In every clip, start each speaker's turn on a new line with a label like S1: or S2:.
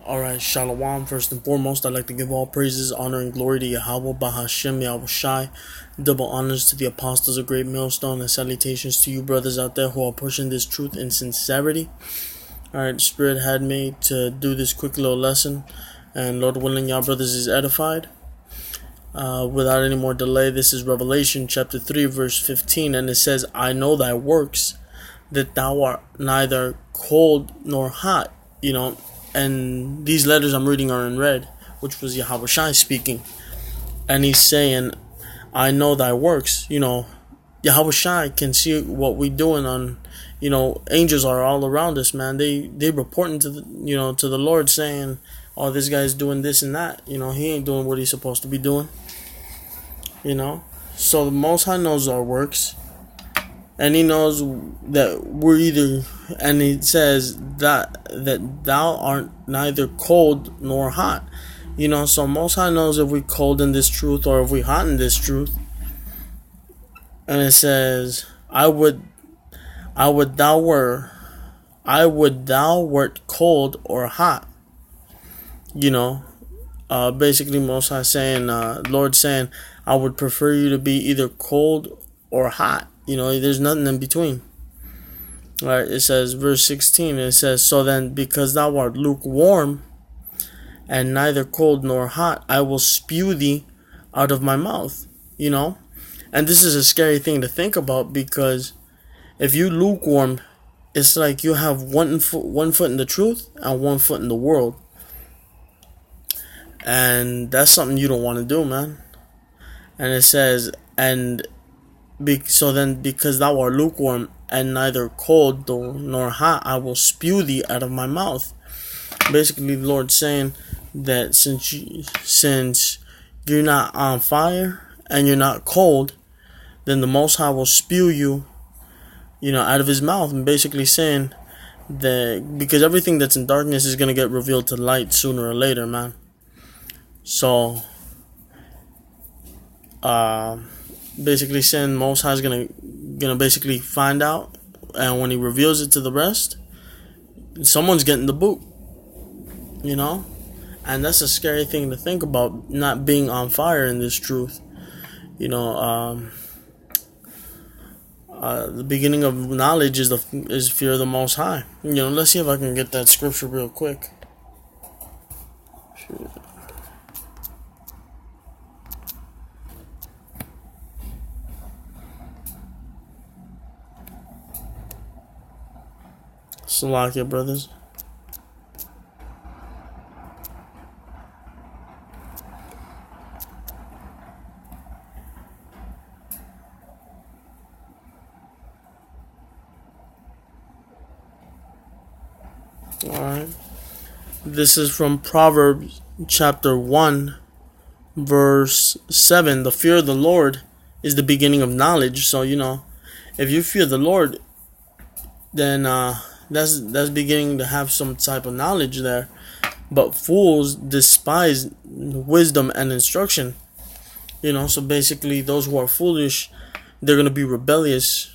S1: Alright, Shalom. First and foremost, I'd like to give all praises, honor, and glory to Yahweh, Bahashem, Yahweh Shai. Double honors to the apostles of Great Millstone, and salutations to you brothers out there who are pushing this truth in sincerity. Alright, Spirit had me to do this quick little lesson, and Lord willing, y'all brothers is edified. Without any more delay, this is Revelation chapter 3, verse 15, and it says, I know thy works, that thou art neither cold nor hot, and these letters I'm reading are in red, which was Yahweh Shai speaking. And he's saying, I know thy works. Yahweh Shai can see what we doing on, angels are all around us, man. They reporting to to the Lord saying, oh, this guy's doing this and that. He ain't doing what he's supposed to be doing. So the Most High knows our works. And he knows that we're either, and he says that thou art neither cold nor hot. So Most High knows if we cold in this truth or if we hot in this truth. And it says, I would thou wert cold or hot. Basically Most High saying, Lord saying, I would prefer you to be either cold or hot. There's nothing in between. Alright, it says, verse 16, it says, so then, because thou art lukewarm, and neither cold nor hot, I will spew thee out of my mouth. And this is a scary thing to think about, because if you lukewarm, it's like you have one foot in the truth and 1 foot in the world. And that's something you don't want to do, man. And it says, so then, because thou art lukewarm and neither cold nor hot, I will spew thee out of my mouth. Basically, the Lord saying that since you're not on fire and you're not cold, then the Most High will spew you, out of His mouth. And basically saying that because everything that's in darkness is gonna get revealed to light sooner or later, man. So, basically saying Most High is gonna basically find out, and when He reveals it to the rest, someone's getting the boot. And that's a scary thing to think about, not being on fire in this truth. The beginning of knowledge is fear of the Most High. Let's see if I can get that scripture real quick. Shoot. Salakia, brothers. Alright. This is from Proverbs chapter 1, verse 7. The fear of the Lord is the beginning of knowledge. So, if you fear the Lord, then that's beginning to have some type of knowledge there. But fools despise wisdom and instruction. So basically those who are foolish, they're going to be rebellious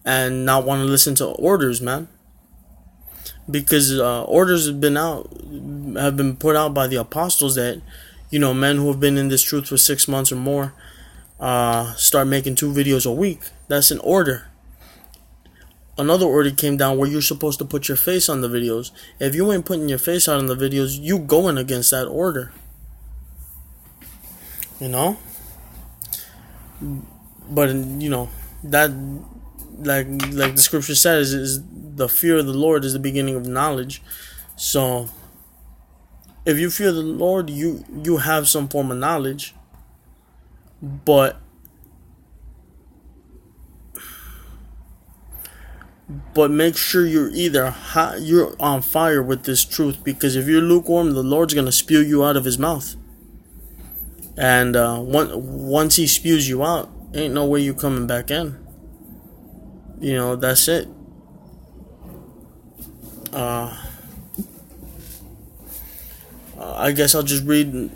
S1: and not want to listen to orders, man. Because orders have been put out by the apostles that, men who have been in this truth for 6 months or more, start making 2 videos a week. That's an order. Another order came down where you're supposed to put your face on the videos. If you ain't putting your face out on the videos, you going against that order. But that, like the scripture says, is the fear of the Lord is the beginning of knowledge. So if you fear the Lord, you have some form of knowledge. But make sure you're either hot, you're on fire with this truth, because if you're lukewarm, the Lord's gonna spew you out of His mouth. And once He spews you out, ain't no way you coming back in. That's it. I guess I'll just read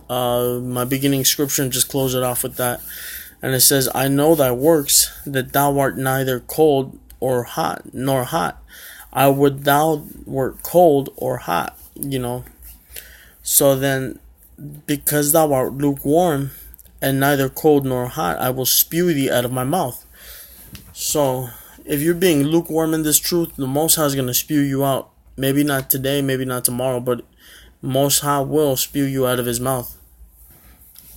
S1: my beginning scripture and just close it off with that. And it says, I know thy works, that thou art neither cold or hot, nor hot. I would thou wert cold or hot, you know. So then, because thou art lukewarm, and neither cold nor hot, I will spew thee out of my mouth. So, if you're being lukewarm in this truth, the Most High is going to spew you out. Maybe not today, maybe not tomorrow, but Most High will spew you out of his mouth.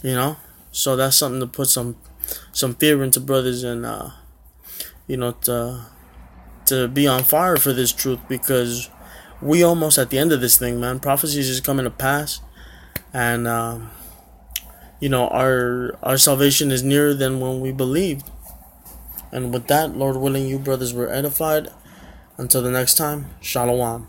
S1: You know? So that's something to put some fear into brothers, and to be on fire for this truth, because we almost at the end of this thing, man. Prophecies is coming to pass, and our salvation is nearer than when we believed. And with that, Lord willing, you brothers were edified. Until the next time, Shalom.